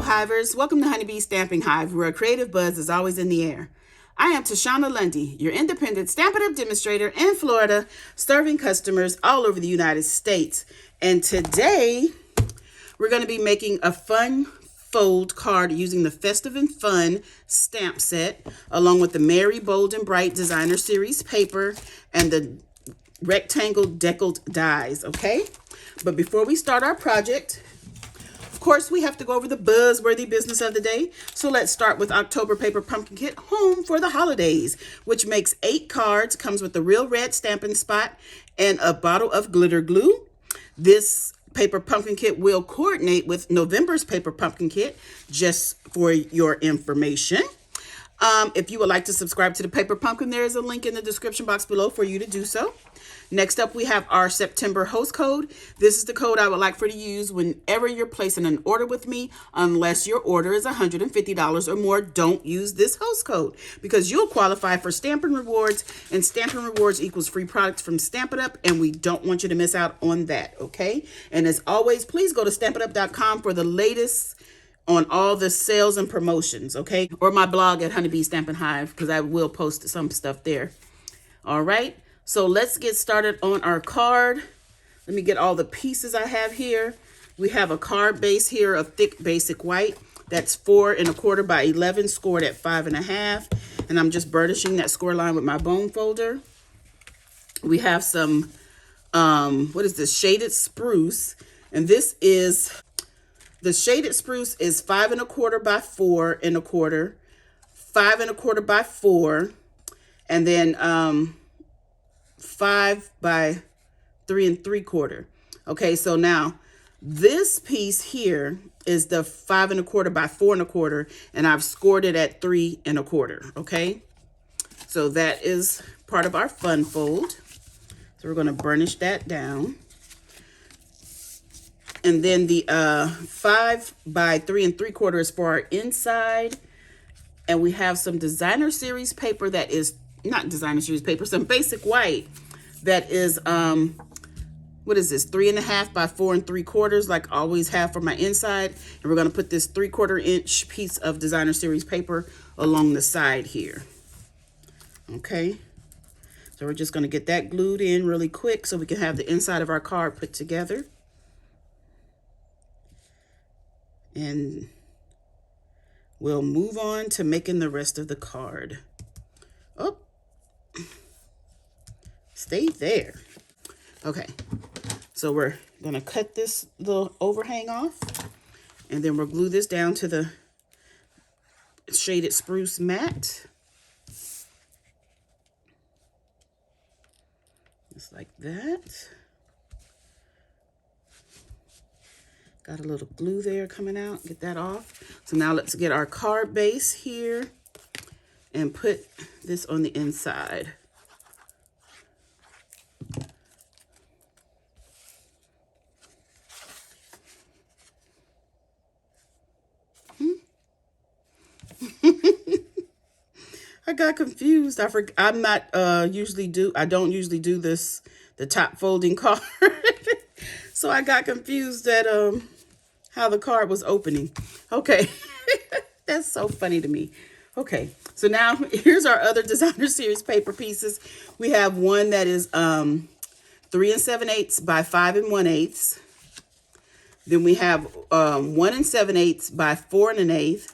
Hivers, welcome to Honeybee Stamping Hive, where a creative buzz is always in the air. I am Tashana Lundy, your independent Stampin' Up Demonstrator in Florida, serving customers all over the United States. And today, we're going to be making a fun fold card using the Festive Fun stamp set, along with the Merry, Bold, and Bright Designer Series paper and the rectangle deckled dies, okay? But before we start our project, of course, we have to go over the buzzworthy business of the day. So let's start with October Paper Pumpkin Kit Home for the Holidays, which makes 8 cards, comes with a real red stamping spot and a bottle of glitter glue. This paper pumpkin kit will coordinate with November's paper pumpkin kit, just for your information. If you would like to subscribe to the Paper Pumpkin, there is a link in the description box below for you to do so. Next up, we have our September host code. This is the code I would like for you to use whenever you're placing an order with me. Unless your order is $150 or more, don't use this host code because you'll qualify for Stampin' Rewards, and Stampin' Rewards equals free products from Stampin' Up, and we don't want you to miss out on that, okay? And as always, please go to stampinup.com for the latest on all the sales and promotions, okay? Or my blog at Honeybee Stampin' Hive, because I will post some stuff there. All right, so let's get started on our card. Let me get all the pieces I have here. We have a card base here of thick basic white. That's 4 1/4 by 11, scored at 5 1/2. And I'm just burnishing that score line with my bone folder. We have some, what is this? Shaded spruce. And this is, the shaded spruce is 5 1/4 by 4 1/4, 5 1/4 by 4, and then 5 by 3 3/4. Okay, so now this piece here is the 5 1/4 by 4 1/4, and I've scored it at 3 1/4. Okay, so that is part of our fun fold. So we're going to burnish that down. And then the 5 by 3 3/4 is for our inside. And we have some designer series paper that is, not designer series paper, some basic white that is, what is this? 3 1/2 by 4 3/4, like I always have for my inside. And we're going to put this 3/4 inch piece of designer series paper along the side here. Okay. So we're just going to get that glued in really quick so we can have the inside of our card put together. And we'll move on to making the rest of the card. Oh, stay there. Okay, so we're gonna cut this little overhang off, and then we'll glue this down to the shaded spruce mat. Just like that. Got a little glue there coming out. Get that off. So now let's get our card base here and put this on the inside. I got confused. I don't usually do this, the top folding card. So I got confused at how the card was opening. Okay, that's so funny to me. Okay, so now here's our other designer series paper pieces. We have one that is 3 7/8 by 5 1/8. Then we have 1 7/8 by 4 1/8,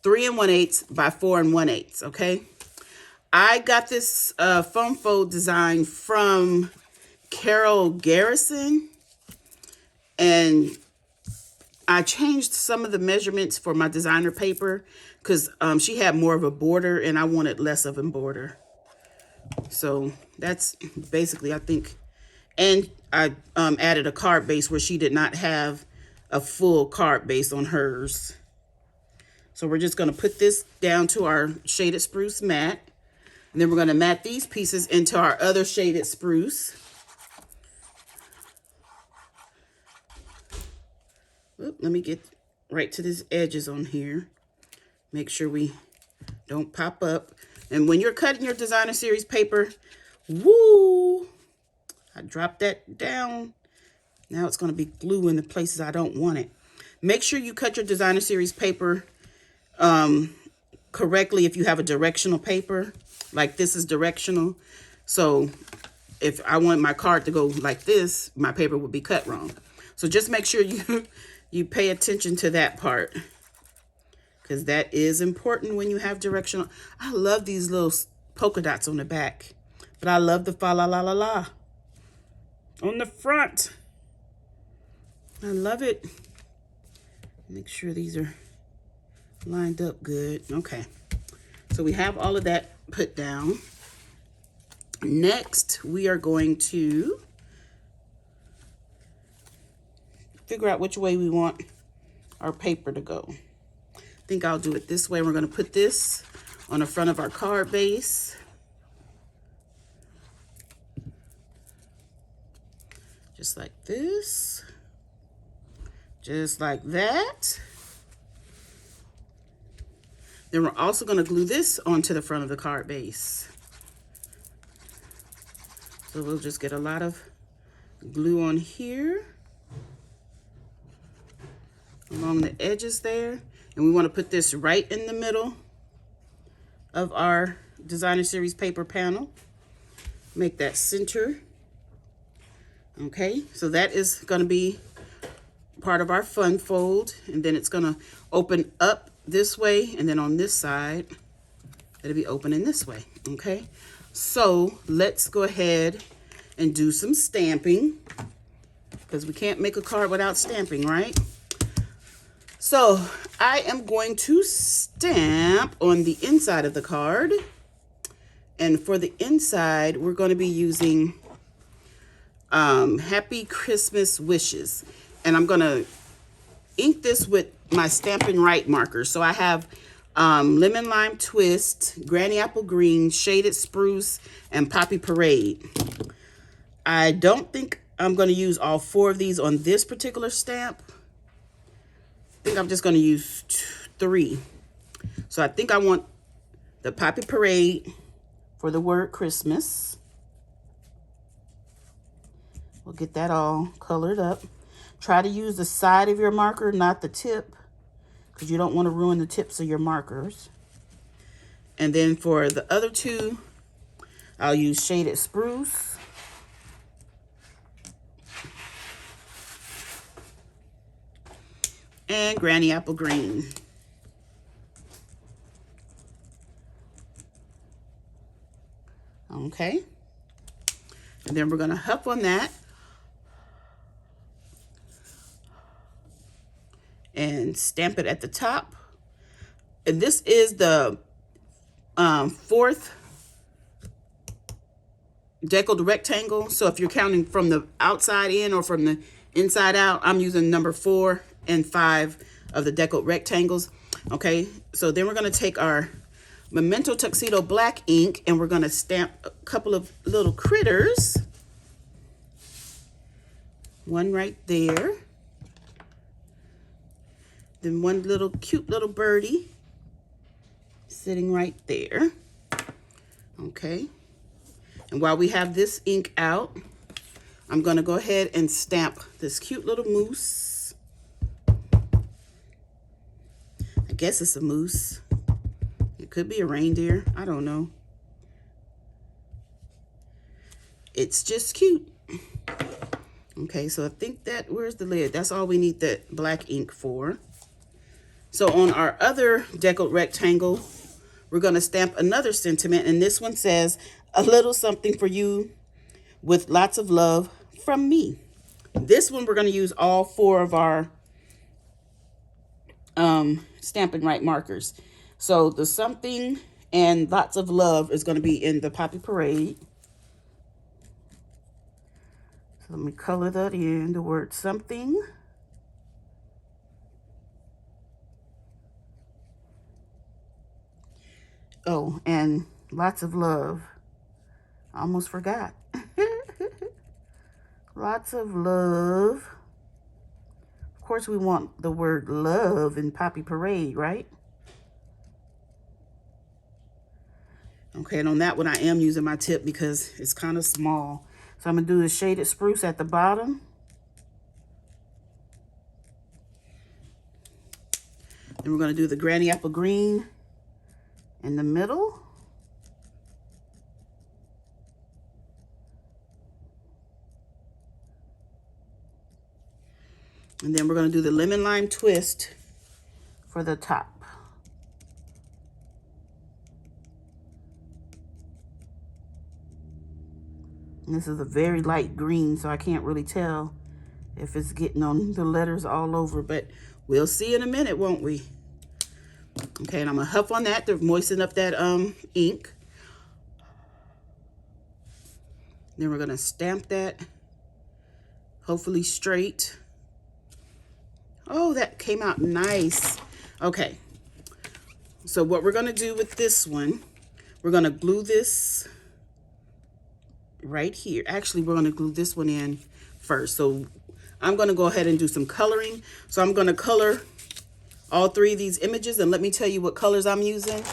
3 1/8 by 4 1/8. Okay, I got this foam fold design from Carol Garrison, and I changed some of the measurements for my designer paper because she had more of a border and I wanted less of a border. So that's basically, I think, and I added a card base where she did not have a full card base on hers. So we're just going to put this down to our shaded spruce mat. And then we're going to mat these pieces into our other shaded spruce. Oop, let me get right to these edges on here. Make sure we don't pop up. And when you're cutting your designer series paper, woo, I dropped that down. Now it's going to be glue in the places I don't want it. Make sure you cut your designer series paper correctly if you have a directional paper. Like this is directional. So if I want my card to go like this, my paper would be cut wrong. So just make sure you pay attention to that part, because that is important when you have directional. I love these little polka dots on the back, but I love the fa la la la la on the front. I love it. Make sure these are lined up good. Okay, so we have all of that put down. Next, we are going to figure out which way we want our paper to go. I think I'll do it this way. We're going to put this on the front of our card base. Just like this. Just like that. Then we're also going to glue this onto the front of the card base. So we'll just get a lot of glue on here, along the edges there. And we want to put this right in the middle of our designer series paper panel. Make that center. Okay, so that is going to be part of our fun fold, and then it's going to open up this way, and then on this side it'll be opening this way. Okay, so let's go ahead and do some stamping, because we can't make a card without stamping, right? So I am going to stamp on the inside of the card, and for the inside we're going to be using Happy Christmas Wishes. And I'm going to ink this with my Stampin' Right markers. So I have Lemon Lime Twist, Granny Apple Green, Shaded Spruce, and Poppy Parade. I don't think I'm going to use all 4 of these on this particular stamp. I think I'm just going to use 3. So I think I want the Poppy Parade for the word Christmas. We'll get that all colored up. Try to use the side of your marker, not the tip, because you don't want to ruin the tips of your markers. And then for the other 2, I'll use Shaded Spruce. And Granny Apple Green. Okay. And then we're going to huff on that. And stamp it at the top. And this is the 4th deckled rectangle. So if you're counting from the outside in or from the inside out, I'm using number 4 and 5 of the deckled rectangles. Okay, so then we're going to take our Memento Tuxedo black ink and we're going to stamp a couple of little critters. One right there. Then one little cute little birdie sitting right there. Okay. And while we have this ink out, I'm going to go ahead and stamp this cute little moose. I guess it's a moose. It could be a reindeer. I don't know. It's just cute. Okay, so I think that, where's the lid? That's all we need that black ink for. So on our other deckled rectangle, we're going to stamp another sentiment, and this one says, "A little something for you with lots of love from me." This one we're going to use all 4 of our Stampin' Right markers. So the something and lots of love is going to be in the Poppy Parade. So let me color that in, the word something. Oh, and lots of love. I almost forgot. Lots of love. Of course, we want the word love in Poppy Parade, right? Okay, and on that one, I am using my tip because it's kind of small. So I'm going to do the Shaded Spruce at the bottom. And we're going to do the granny apple green in the middle. And then we're going to do the lemon lime twist for the top. And this is a very light green, so I can't really tell if it's getting on the letters all over, but we'll see in a minute, won't we? Okay, and I'm gonna huff on that to moisten up that ink. Then we're gonna stamp that, hopefully straight. Oh, that came out nice. Okay, so what we're gonna do with this one, we're gonna glue this right here. Actually, we're gonna glue this one in first. So I'm gonna go ahead and do some coloring. So I'm gonna color all three of these images, and let me tell you what colors I'm using.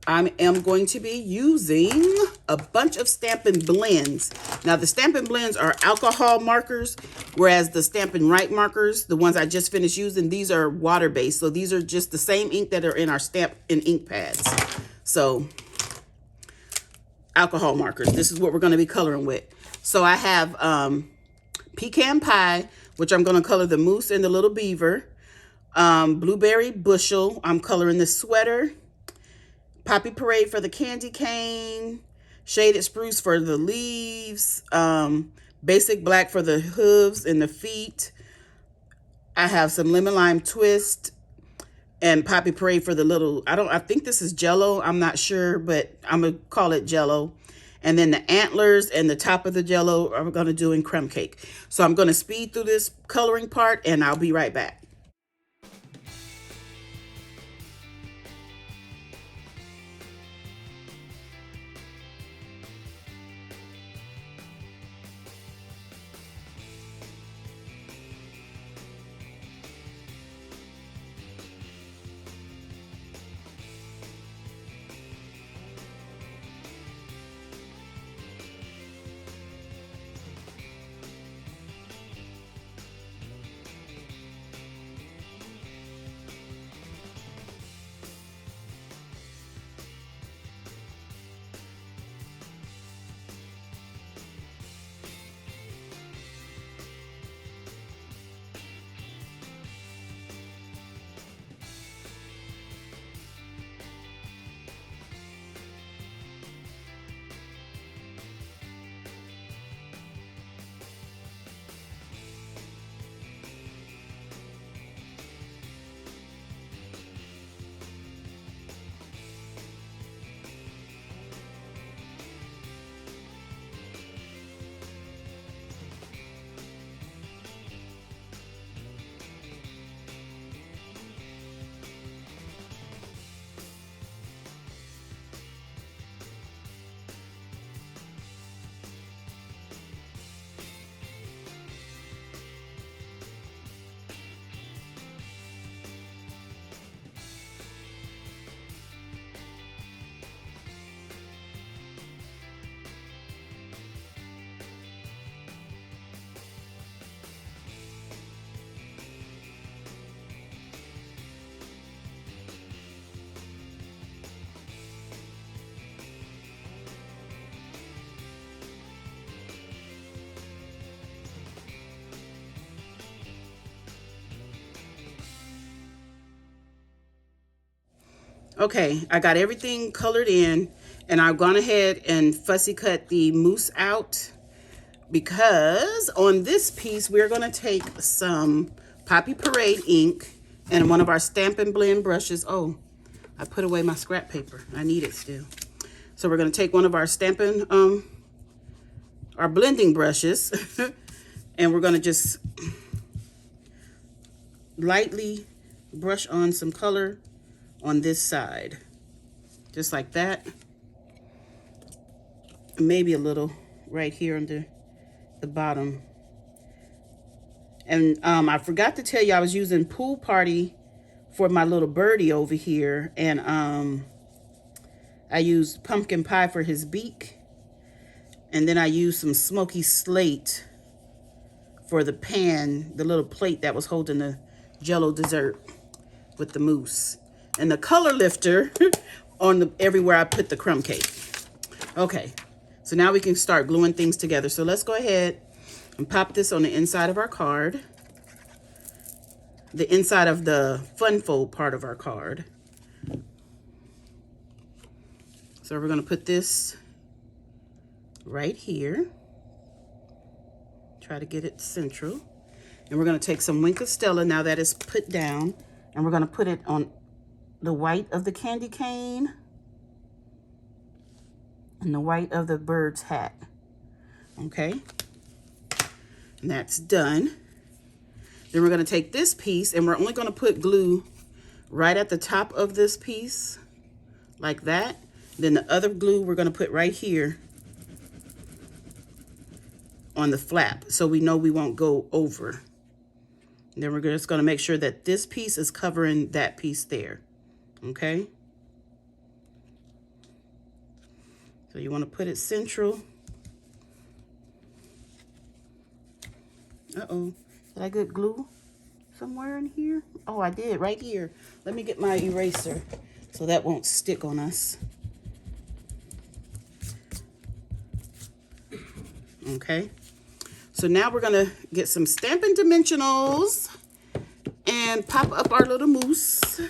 I am going to be using a bunch of Stampin' Blends. Now, the Stampin' Blends are alcohol markers, whereas the Stampin' Right markers, the ones I just finished using, these are water-based. So these are just the same ink that are in our Stamp and ink pads. So alcohol markers, this is what we're going to be coloring with. So I have Pecan Pie, which I'm going to color the moose and the little beaver. Blueberry Bushel, I'm coloring the sweater. Poppy Parade for the candy cane. Shaded Spruce for the leaves. Basic Black for the hooves and the feet. I have some Lemon Lime Twist and Poppy Parade for the little, I think this is Jello. I'm not sure, but I'm going to call it Jello. And then the antlers and the top of the Jello are going to do in crumb cake. So I'm going to speed through this coloring part, and I'll be right back. Okay, I got everything colored in, and I've gone ahead and fussy cut the moose out, because on this piece, we're going to take some Poppy Parade ink and one of our Stampin' Blend brushes. Oh, I put away my scrap paper. I need it still. So we're going to take one of our Stampin', our blending brushes, and we're going to just lightly brush on some color on this side, just like that. Maybe a little right here under the bottom. And I forgot to tell you, I was using Pool Party for my little birdie over here, and I used Pumpkin Pie for his beak, and then I used some Smoky Slate for the pan, the little plate that was holding the Jello dessert with the mousse. And the color lifter on everywhere I put the crumb cake. Okay, so now we can start gluing things together. So let's go ahead and pop this on the inside of our card. The inside of the fun fold part of our card. So we're going to put this right here. Try to get it central. And we're going to take some Wink of Stella now that it's put down, and we're going to put it on the white of the candy cane and the white of the bird's hat. Okay, and that's done. Then we're going to take this piece, and we're only going to put glue right at the top of this piece, like that. Then the other glue we're going to put right here on the flap, so we know we won't go over. And then we're just going to make sure that this piece is covering that piece there. Okay? So you want to put it central. Uh-oh. Did I get glue somewhere in here? Oh, I did, right here. Let me get my eraser so that won't stick on us. Okay. So now we're going to get some Stampin' Dimensionals and pop up our little mousse.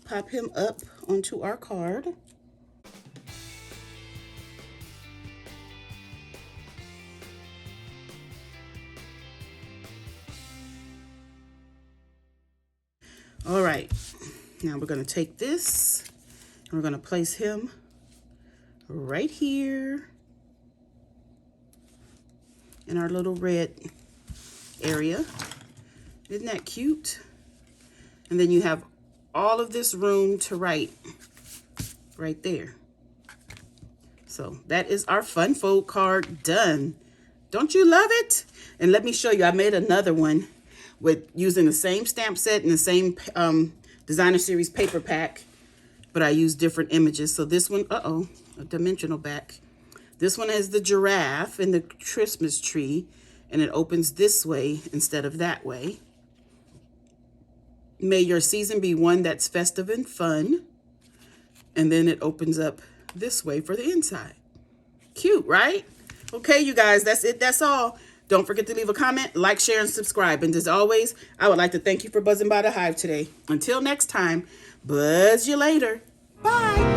Pop him up onto our card. All right, now we're going to take this and we're going to place him right here in our little red area. Isn't that cute? And then you have all of this room to write right there. So that is our fun fold card done. Don't you love it? And let me show you, I made another one with using the same stamp set and the same designer series paper pack, but I used different images. So this one, a dimensional back. This one has the giraffe and the Christmas tree, and it opens this way instead of that way. May your season be one that's festive and fun. And then it opens up this way for the inside. Cute, right? Okay, you guys, that's it. That's all. Don't forget to leave a comment, like, share, and subscribe. And as always, I would like to thank you for buzzing by the Hive today. Until next time, buzz you later. Bye.